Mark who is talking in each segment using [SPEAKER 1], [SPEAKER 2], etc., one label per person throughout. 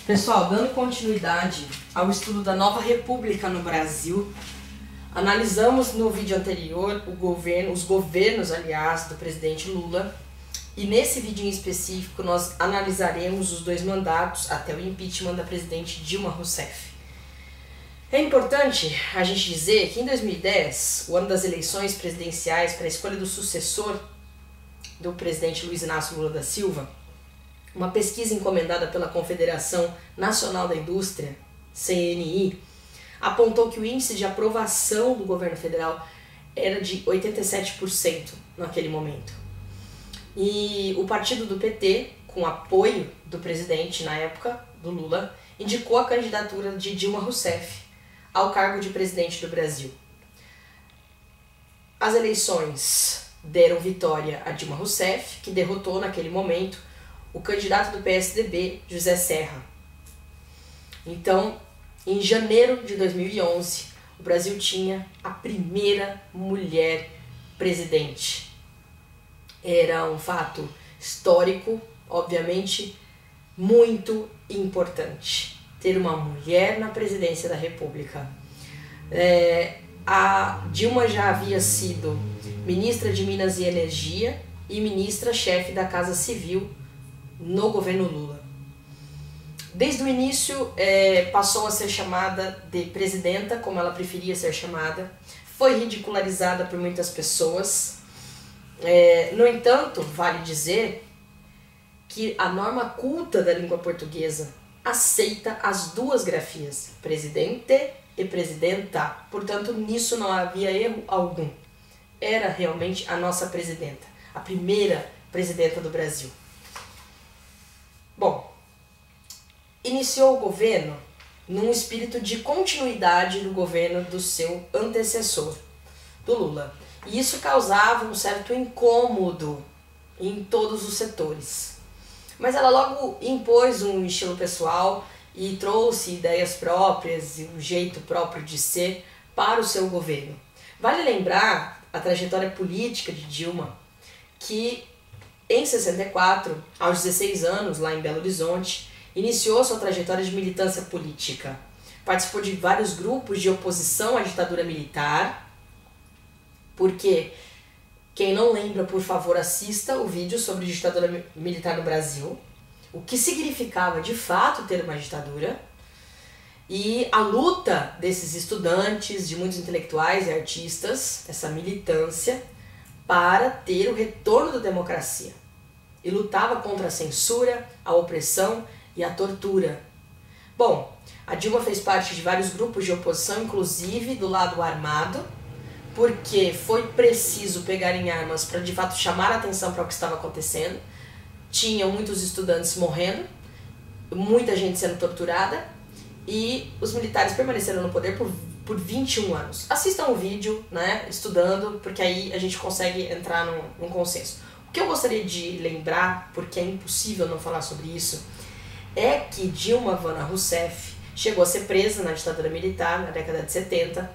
[SPEAKER 1] Pessoal, dando continuidade ao estudo da nova república no Brasil, analisamos no vídeo anterior os governos, aliás, do presidente Lula, e nesse vídeo em específico nós analisaremos os dois mandatos até o impeachment da presidente Dilma Rousseff. É importante a gente dizer que em 2010, o ano das eleições presidenciais para a escolha do sucessor do presidente Luiz Inácio Lula da Silva, uma pesquisa encomendada pela Confederação Nacional da Indústria, CNI, apontou que o índice de aprovação do governo federal era de 87% naquele momento. E o partido do PT, com apoio do presidente na época, do Lula, indicou a candidatura de Dilma Rousseff ao cargo de presidente do Brasil. As eleições deram vitória a Dilma Rousseff, que derrotou naquele momento o candidato do PSDB, José Serra. Então, em janeiro de 2011, o Brasil tinha a primeira mulher presidente. Era um fato histórico, obviamente, muito importante ter uma mulher na presidência da República. A Dilma já havia sido ministra de Minas e Energia e ministra-chefe da Casa Civil no governo Lula. Desde o início passou a ser chamada de presidenta, como ela preferia ser chamada, foi ridicularizada por muitas pessoas. No entanto, vale dizer que a norma culta da língua portuguesa aceita as duas grafias, presidente e presidenta, portanto nisso não havia erro algum. Era realmente a nossa presidenta, a primeira presidenta do Brasil. Bom, iniciou o governo num espírito de continuidade do governo do seu antecessor, do Lula. E isso causava um certo incômodo em todos os setores. Mas ela logo impôs um estilo pessoal e trouxe ideias próprias e um jeito próprio de ser para o seu governo. Vale lembrar a trajetória política de Dilma, que em 64, aos 16 anos, lá em Belo Horizonte, iniciou sua trajetória de militância política. Participou de vários grupos de oposição à ditadura militar, porque, quem não lembra, por favor, assista o vídeo sobre ditadura militar no Brasil, o que significava de fato ter uma ditadura, e a luta desses estudantes, de muitos intelectuais e artistas, essa militância, para ter o retorno da democracia. E lutava contra a censura, a opressão e a tortura. Bom, a Dilma fez parte de vários grupos de oposição, inclusive do lado armado, porque foi preciso pegar em armas para de fato chamar a atenção para o que estava acontecendo. Tinham muitos estudantes morrendo, muita gente sendo torturada, e os militares permaneceram no poder por 21 anos. Assistam o vídeo, né, estudando, porque aí a gente consegue entrar num consenso. O que eu gostaria de lembrar, porque é impossível não falar sobre isso, é que Dilma Vana Rousseff chegou a ser presa na ditadura militar na década de 70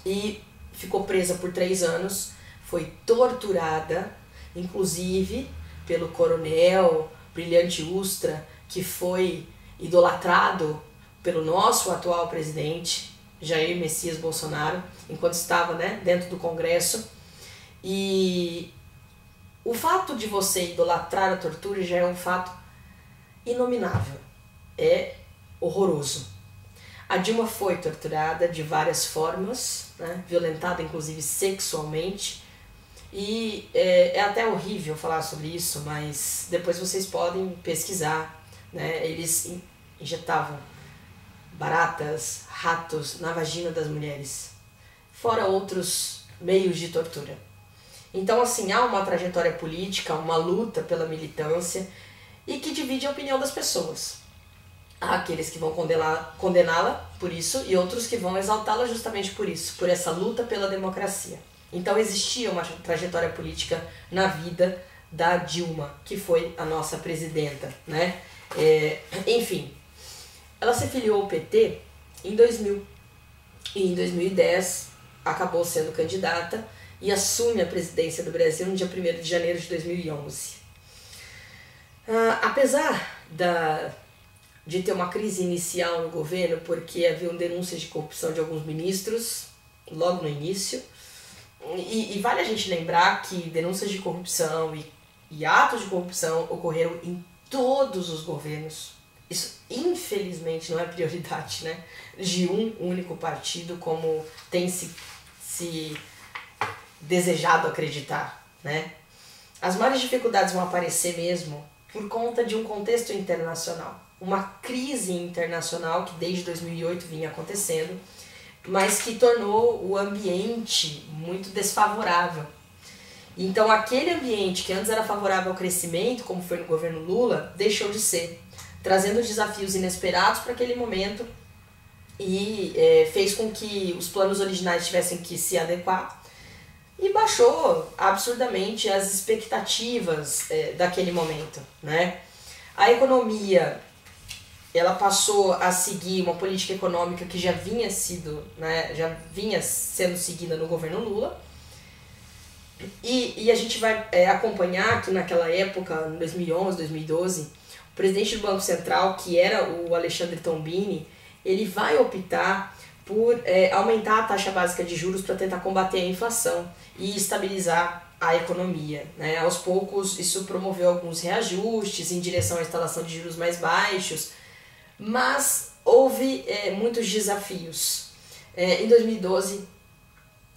[SPEAKER 1] e ficou presa por 3 anos, foi torturada, inclusive pelo coronel Brilhante Ustra, que foi idolatrado pelo nosso atual presidente, Jair Messias Bolsonaro, enquanto estava, né, dentro do Congresso. E o fato de você idolatrar a tortura já é um fato inominável, é horroroso. A Dilma foi torturada de várias formas, né, violentada inclusive sexualmente, e é até horrível falar sobre isso, mas depois vocês podem pesquisar, né, eles injetavam baratas, ratos na vagina das mulheres, fora outros meios de tortura. Então, assim, há uma trajetória política, uma luta pela militância e que divide a opinião das pessoas. Há aqueles que vão condená-la por isso e outros que vão exaltá-la justamente por isso, por essa luta pela democracia. Então existia uma trajetória política na vida da Dilma, que foi a nossa presidenta, né? Enfim, ela se filiou ao PT em 2000 e em 2010 acabou sendo candidata e assume a presidência do Brasil no dia 1º de janeiro de 2011. Apesar da de ter uma crise inicial no governo, porque haviam denúncias de corrupção de alguns ministros, logo no início. E vale a gente lembrar que denúncias de corrupção e atos de corrupção ocorreram em todos os governos. Isso, infelizmente, não é prioridade, né, de um único partido, como tem se desejado acreditar, né? As maiores dificuldades vão aparecer mesmo por conta de um contexto internacional. Uma crise internacional que desde 2008 vinha acontecendo, mas que tornou o ambiente muito desfavorável. Então aquele ambiente que antes era favorável ao crescimento, como foi no governo Lula, deixou de ser, trazendo desafios inesperados para aquele momento e fez com que os planos originais tivessem que se adequar e baixou absurdamente as expectativas daquele momento, né? A economia, ela passou a seguir uma política econômica que já vinha sendo seguida no governo Lula. E a gente vai acompanhar que naquela época, em 2011, 2012, o presidente do Banco Central, que era o Alexandre Tombini, ele vai optar por aumentar a taxa básica de juros para tentar combater a inflação e estabilizar a economia, né? Aos poucos, isso promoveu alguns reajustes em direção à instalação de juros mais baixos, mas houve muitos desafios. Em 2012,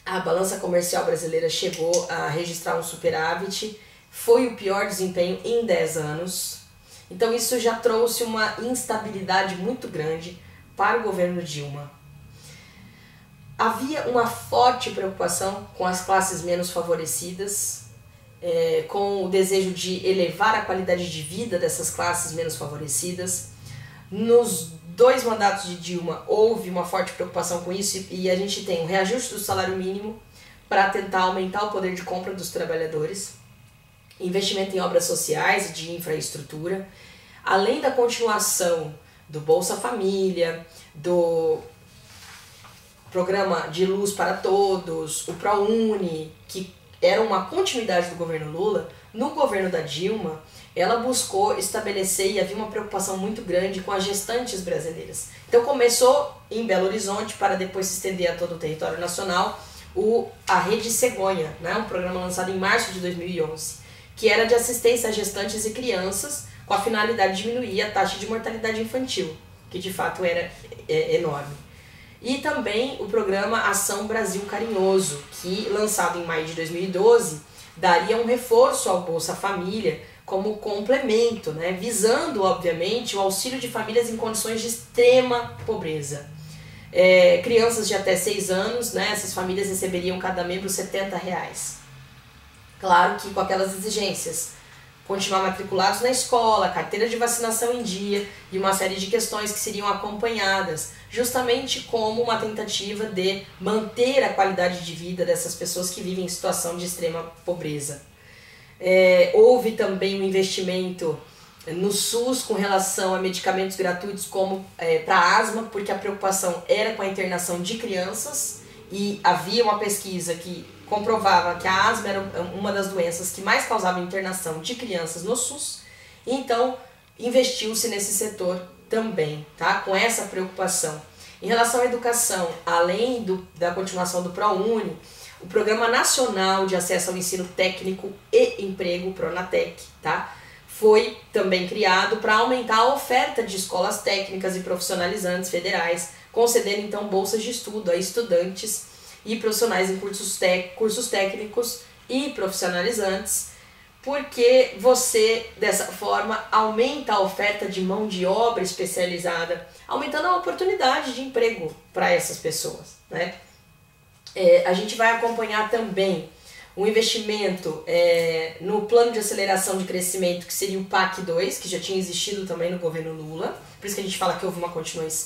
[SPEAKER 1] a balança comercial brasileira chegou a registrar um superávit, foi o pior desempenho em 10 anos. Então isso já trouxe uma instabilidade muito grande para o governo Dilma. Havia uma forte preocupação com as classes menos favorecidas, com o desejo de elevar a qualidade de vida dessas classes menos favorecidas. Nos 2 mandatos de Dilma houve uma forte preocupação com isso e a gente tem um reajuste do salário mínimo para tentar aumentar o poder de compra dos trabalhadores, investimento em obras sociais e de infraestrutura, além da continuação do Bolsa Família, do Programa de Luz para Todos, o ProUni, que era uma continuidade do governo Lula. No governo da Dilma, ela buscou estabelecer, e havia uma preocupação muito grande com as gestantes brasileiras. Então começou em Belo Horizonte para depois se estender a todo o território nacional, a Rede Cegonha, né, um programa lançado em março de 2011, que era de assistência a gestantes e crianças, com a finalidade de diminuir a taxa de mortalidade infantil, que de fato era enorme. E também o programa Ação Brasil Carinhoso, que lançado em maio de 2012, daria um reforço ao Bolsa Família como complemento, né, visando, obviamente, o auxílio de famílias em condições de extrema pobreza. Crianças de até 6 anos, né, essas famílias receberiam cada membro R$70. Claro que com aquelas exigências: continuar matriculados na escola, carteira de vacinação em dia e uma série de questões que seriam acompanhadas, justamente como uma tentativa de manter a qualidade de vida dessas pessoas que vivem em situação de extrema pobreza. Houve também um investimento no SUS com relação a medicamentos gratuitos como para asma, porque a preocupação era com a internação de crianças e havia uma pesquisa que comprovava que a asma era uma das doenças que mais causava internação de crianças no SUS, então investiu-se nesse setor também, tá? Com essa preocupação. Em relação à educação, além da continuação do ProUni, o Programa Nacional de Acesso ao Ensino Técnico e Emprego, Pronatec, tá? Foi também criado para aumentar a oferta de escolas técnicas e profissionalizantes federais, concedendo então bolsas de estudo a estudantes e profissionais em cursos técnicos e profissionalizantes, porque você, dessa forma, aumenta a oferta de mão de obra especializada, aumentando a oportunidade de emprego para essas pessoas, né? A gente vai acompanhar também um investimento no Plano de Aceleração de Crescimento, que seria o PAC 2, que já tinha existido também no governo Lula, por isso que a gente fala que houve uma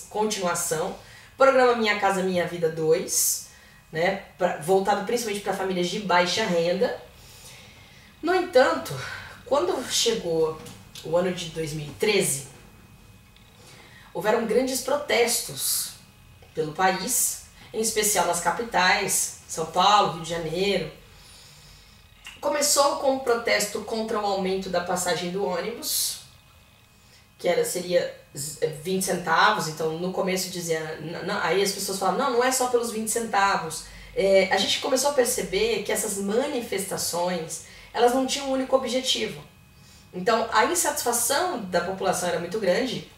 [SPEAKER 1] continuação. Programa Minha Casa Minha Vida 2, né, voltado principalmente para famílias de baixa renda. No entanto, quando chegou o ano de 2013, houveram grandes protestos pelo país, em especial nas capitais, São Paulo, Rio de Janeiro. Começou com um protesto contra o aumento da passagem do ônibus, seria 20 centavos, então no começo dizia, não, aí as pessoas falavam, não é só pelos 20 centavos. A gente começou a perceber que essas manifestações, elas não tinham um único objetivo. Então a insatisfação da população era muito grande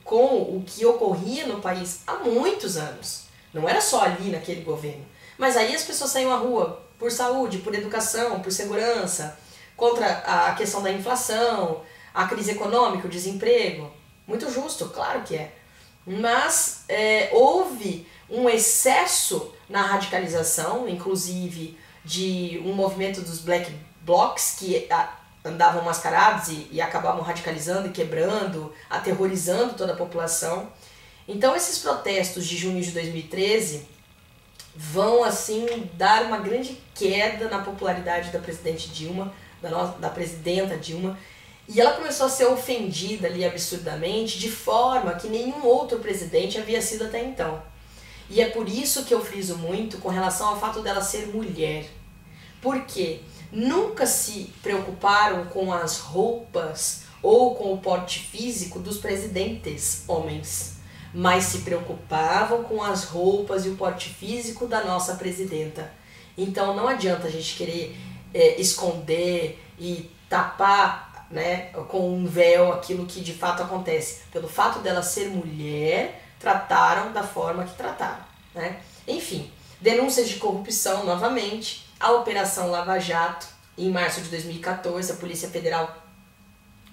[SPEAKER 1] com o que ocorria no país há muitos anos. Não era só ali naquele governo. Mas aí as pessoas saíam à rua por saúde, por educação, por segurança, contra a questão da inflação, a crise econômica, o desemprego. Muito justo, claro que é. Mas houve um excesso na radicalização, inclusive de um movimento dos Black Blocs que andavam mascarados e acabavam radicalizando e quebrando, aterrorizando toda a população. Então esses protestos de junho de 2013 vão assim dar uma grande queda na popularidade da presidente Dilma, da presidenta Dilma, e ela começou a ser ofendida ali absurdamente, de forma que nenhum outro presidente havia sido até então. E é por isso que eu friso muito com relação ao fato dela ser mulher. Porque nunca se preocuparam com as roupas ou com o porte físico dos presidentes homens, mas se preocupavam com as roupas e o porte físico da nossa presidenta. Então não adianta a gente querer esconder e tapar, né, com um véu aquilo que de fato acontece. Pelo fato dela ser mulher, trataram da forma que trataram, né? Enfim, denúncias de corrupção novamente, a Operação Lava Jato, em março de 2014, a Polícia Federal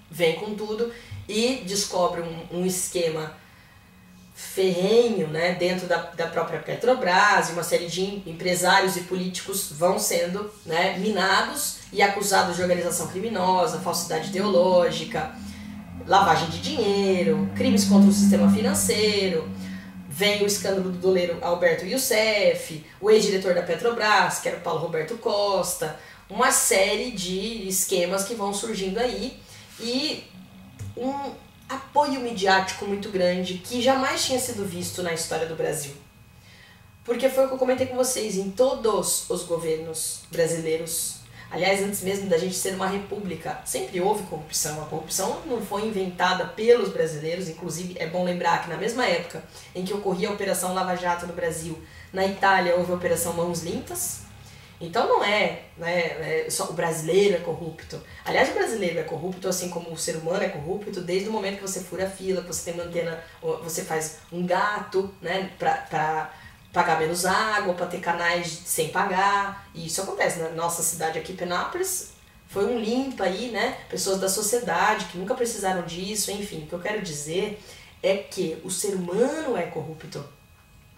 [SPEAKER 1] vem com tudo e descobre um esquema ferrenho, né, dentro da própria Petrobras, e uma série de empresários e políticos vão sendo, né, minados e acusados de organização criminosa, falsidade ideológica, lavagem de dinheiro, crimes contra o sistema financeiro. Vem o escândalo do doleiro Alberto Youssef, o ex-diretor da Petrobras, que era o Paulo Roberto Costa, uma série de esquemas que vão surgindo aí e um apoio midiático muito grande que jamais tinha sido visto na história do Brasil. Porque foi o que eu comentei com vocês, em todos os governos brasileiros, aliás, antes mesmo da gente ser uma república, sempre houve corrupção. A corrupção não foi inventada pelos brasileiros, inclusive é bom lembrar que na mesma época em que ocorria a Operação Lava Jato no Brasil, na Itália houve a Operação Mãos Limpas. Então não só o brasileiro é corrupto. Aliás, o brasileiro é corrupto assim como o ser humano é corrupto desde o momento que você fura a fila, que você tem uma antena, você faz um gato, né, pra pagar menos água, para ter canais sem pagar. E isso acontece na nossa cidade aqui, Penápolis, foi um limpa aí, né? Pessoas da sociedade que nunca precisaram disso, enfim. O que eu quero dizer é que o ser humano é corrupto.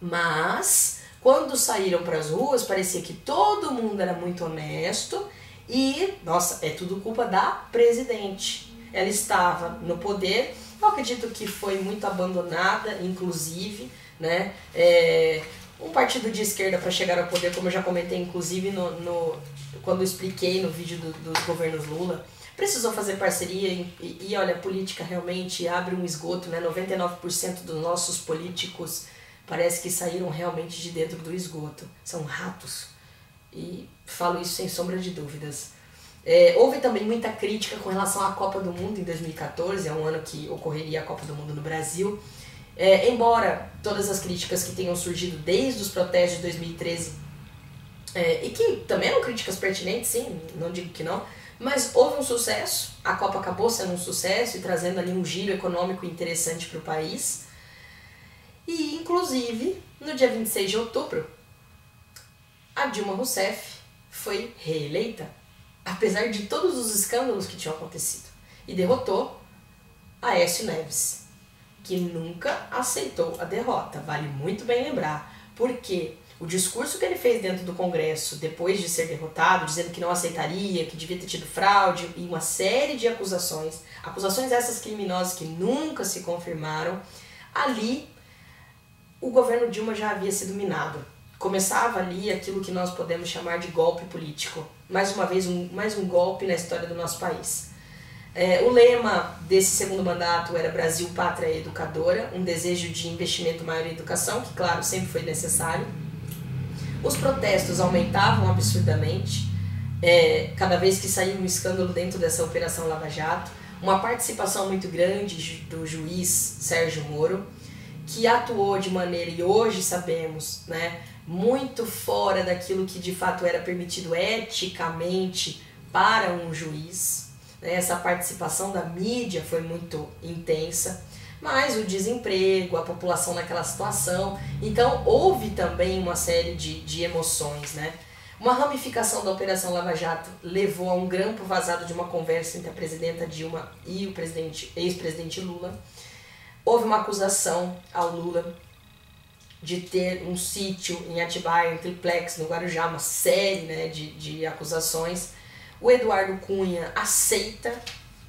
[SPEAKER 1] Mas quando saíram para as ruas, parecia que todo mundo era muito honesto e, nossa, é tudo culpa da presidente. Ela estava no poder, eu acredito que foi muito abandonada, inclusive, né? Um partido de esquerda para chegar ao poder, como eu já comentei, inclusive, quando eu expliquei no vídeo dos governos Lula, precisou fazer parceria e olha, a política realmente abre um esgoto, né? 99% dos nossos políticos parece que saíram realmente de dentro do esgoto. São ratos. E falo isso sem sombra de dúvidas. Houve também muita crítica com relação à Copa do Mundo em 2014, é um ano que ocorreria a Copa do Mundo no Brasil. Embora todas as críticas que tenham surgido desde os protestos de 2013, e que também eram críticas pertinentes, sim, não digo que não, mas houve um sucesso, a Copa acabou sendo um sucesso e trazendo ali um giro econômico interessante para o país. E, inclusive, no dia 26 de outubro, a Dilma Rousseff foi reeleita, apesar de todos os escândalos que tinham acontecido, e derrotou Aécio Neves, que nunca aceitou a derrota, vale muito bem lembrar, porque o discurso que ele fez dentro do Congresso, depois de ser derrotado, dizendo que não aceitaria, que devia ter tido fraude, e uma série de acusações essas criminosas que nunca se confirmaram, ali o governo Dilma já havia sido minado. Começava ali aquilo que nós podemos chamar de golpe político. Mais uma vez, mais um golpe na história do nosso país. O lema desse segundo mandato era Brasil, Pátria Educadora, um desejo de investimento maior em educação, que claro, sempre foi necessário. Os protestos aumentavam absurdamente, cada vez que saía um escândalo dentro dessa Operação Lava Jato, uma participação muito grande do juiz Sérgio Moro, que atuou de maneira, e hoje sabemos, né, muito fora daquilo que de fato era permitido eticamente para um juiz. Essa participação da mídia foi muito intensa, mas o desemprego, a população naquela situação, então houve também uma série de emoções, né? Uma ramificação da Operação Lava Jato levou a um grampo vazado de uma conversa entre a presidenta Dilma e o ex-presidente Lula. Houve uma acusação ao Lula de ter um sítio em Atibaia, um triplex no Guarujá, uma série, né, de acusações. O Eduardo Cunha aceita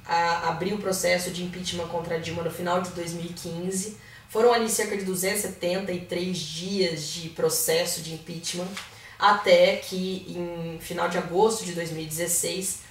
[SPEAKER 1] abrir o processo de impeachment contra a Dilma no final de 2015. Foram ali cerca de 273 dias de processo de impeachment, até que em final de agosto de 2016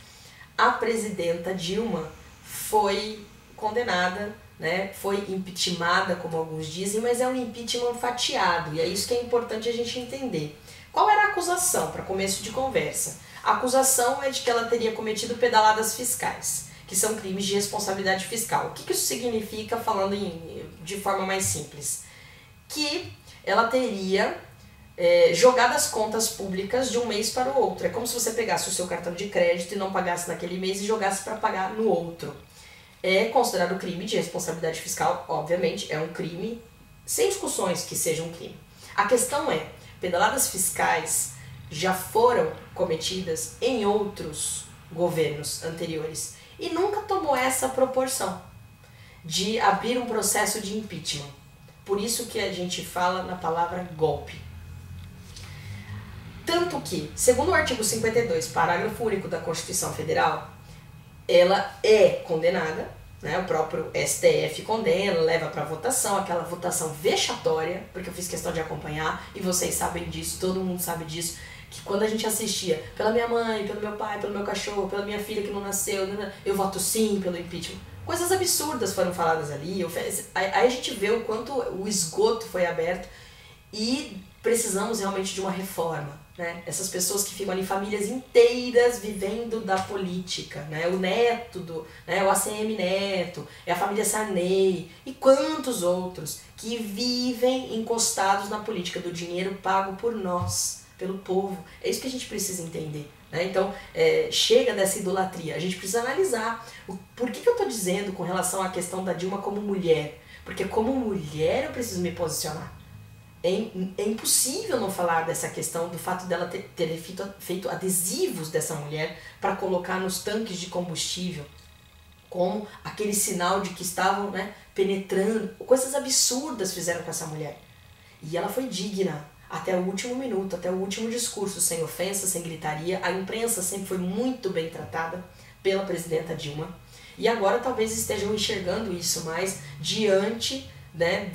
[SPEAKER 1] a presidenta Dilma foi condenada, né, foi impeachmentada, como alguns dizem, mas é um impeachment fatiado, e é isso que é importante a gente entender. Qual era a acusação, para começo de conversa? A acusação é de que ela teria cometido pedaladas fiscais, que são crimes de responsabilidade fiscal. O que isso significa, falando de forma mais simples? Que ela teria jogado as contas públicas de um mês para o outro. É como se você pegasse o seu cartão de crédito e não pagasse naquele mês e jogasse para pagar no outro. É considerado crime de responsabilidade fiscal, obviamente, é um crime, sem discussões que seja um crime. A questão é, pedaladas fiscais já foram cometidas em outros governos anteriores e nunca tomou essa proporção de abrir um processo de impeachment. Por isso que a gente fala na palavra golpe. Tanto que, segundo o artigo 52, parágrafo único da Constituição Federal, ela é condenada, né? O próprio STF condena, leva para votação, aquela votação vexatória, porque eu fiz questão de acompanhar, e vocês sabem disso, todo mundo sabe disso, que quando a gente assistia pela minha mãe, pelo meu pai, pelo meu cachorro, pela minha filha que não nasceu, eu voto sim pelo impeachment. Coisas absurdas foram faladas ali, aí a gente vê o quanto o esgoto foi aberto e precisamos realmente de uma reforma. Né? Essas pessoas que ficam ali, famílias inteiras vivendo da política, né? O Neto, né? O ACM Neto, é a família Sarney e quantos outros que vivem encostados na política, do dinheiro pago por nós, pelo povo. É isso que a gente precisa entender. Né? Então, chega dessa idolatria. A gente precisa analisar por que eu estou dizendo com relação à questão da Dilma como mulher. Porque como mulher eu preciso me posicionar. É impossível não falar dessa questão do fato dela ter feito adesivos dessa mulher para colocar nos tanques de combustível, como aquele sinal de que estavam, né, penetrando. Coisas absurdas fizeram com essa mulher. E ela foi digna até o último minuto, até o último discurso, sem ofensa, sem gritaria. A imprensa sempre foi muito bem tratada pela presidenta Dilma. E agora talvez estejam enxergando isso mais diante, né,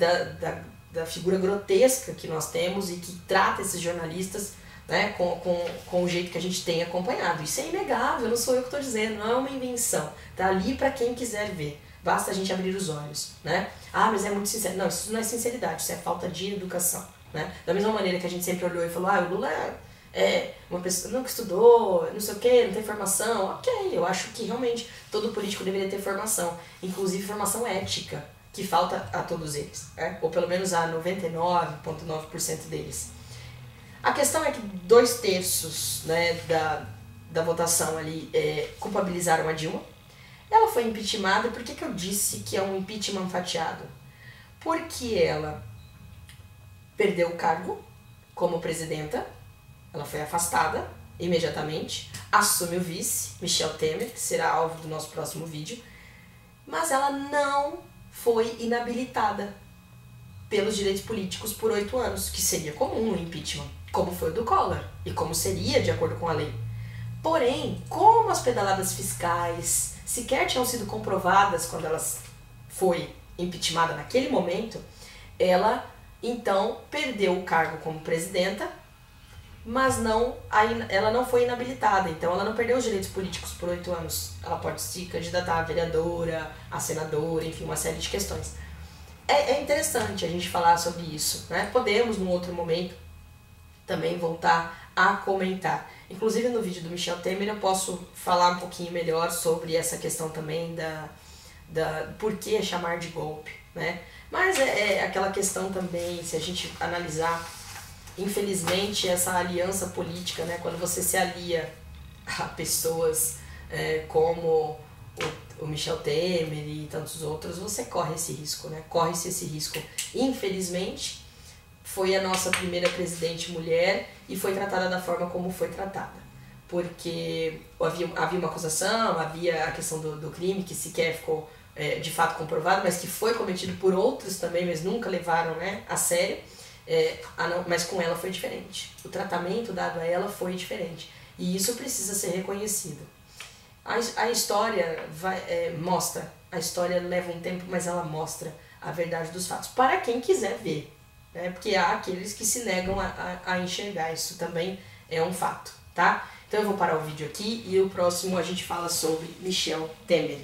[SPEAKER 1] da figura grotesca que nós temos e que trata esses jornalistas, né, com o jeito que a gente tem acompanhado. Isso é inegável, não sou eu que estou dizendo, não é uma invenção. Tá ali para quem quiser ver. Basta a gente abrir os olhos. Né? Ah, mas é muito sincero. Não, isso não é sinceridade, isso é falta de educação. Né? Da mesma maneira que a gente sempre olhou e falou, o Lula é uma pessoa nunca estudou, não sei o que, não tem formação. Ok, eu acho que realmente todo político deveria ter formação, inclusive formação ética, que falta a todos eles, né? Ou pelo menos a 99,9% deles. A questão é que 2/3, né, da votação ali culpabilizaram a Dilma. Ela foi impeachmentada. Por que eu disse que é um impeachment fatiado? Porque ela perdeu o cargo como presidenta, ela foi afastada imediatamente, assume o vice, Michel Temer, que será alvo do nosso próximo vídeo, mas ela não foi inabilitada pelos direitos políticos por 8 anos, que seria comum no impeachment, como foi o do Collor, e como seria de acordo com a lei. Porém, como as pedaladas fiscais sequer tinham sido comprovadas quando ela foi impeachmentada naquele momento, ela então perdeu o cargo como presidenta, mas ela não foi inabilitada, então ela não perdeu os direitos políticos por 8 anos. Ela pode se candidatar a vereadora, a senadora, enfim, uma série de questões. É interessante a gente falar sobre isso, né? Podemos, num outro momento, também voltar a comentar. Inclusive no vídeo do Michel Temer eu posso falar um pouquinho melhor sobre essa questão também por que chamar de golpe, né? Mas é aquela questão também, se a gente analisar, infelizmente, essa aliança política, né? Quando você se alia a pessoas como o Michel Temer e tantos outros, você corre esse risco, né? Corre-se esse risco. Infelizmente, foi a nossa primeira presidente mulher e foi tratada da forma como foi tratada. Porque havia uma acusação, havia a questão do crime, que sequer ficou de fato comprovado, mas que foi cometido por outros também, mas nunca levaram, né, a sério. Mas com ela foi diferente. O tratamento dado a ela foi diferente. E isso precisa ser reconhecido. A história mostra, a história leva um tempo, mas ela mostra a verdade dos fatos, para quem quiser ver, né? Porque há aqueles que se negam a enxergar, isso também é um fato, tá? Então eu vou parar o vídeo aqui e o próximo a gente fala sobre Michel Temer.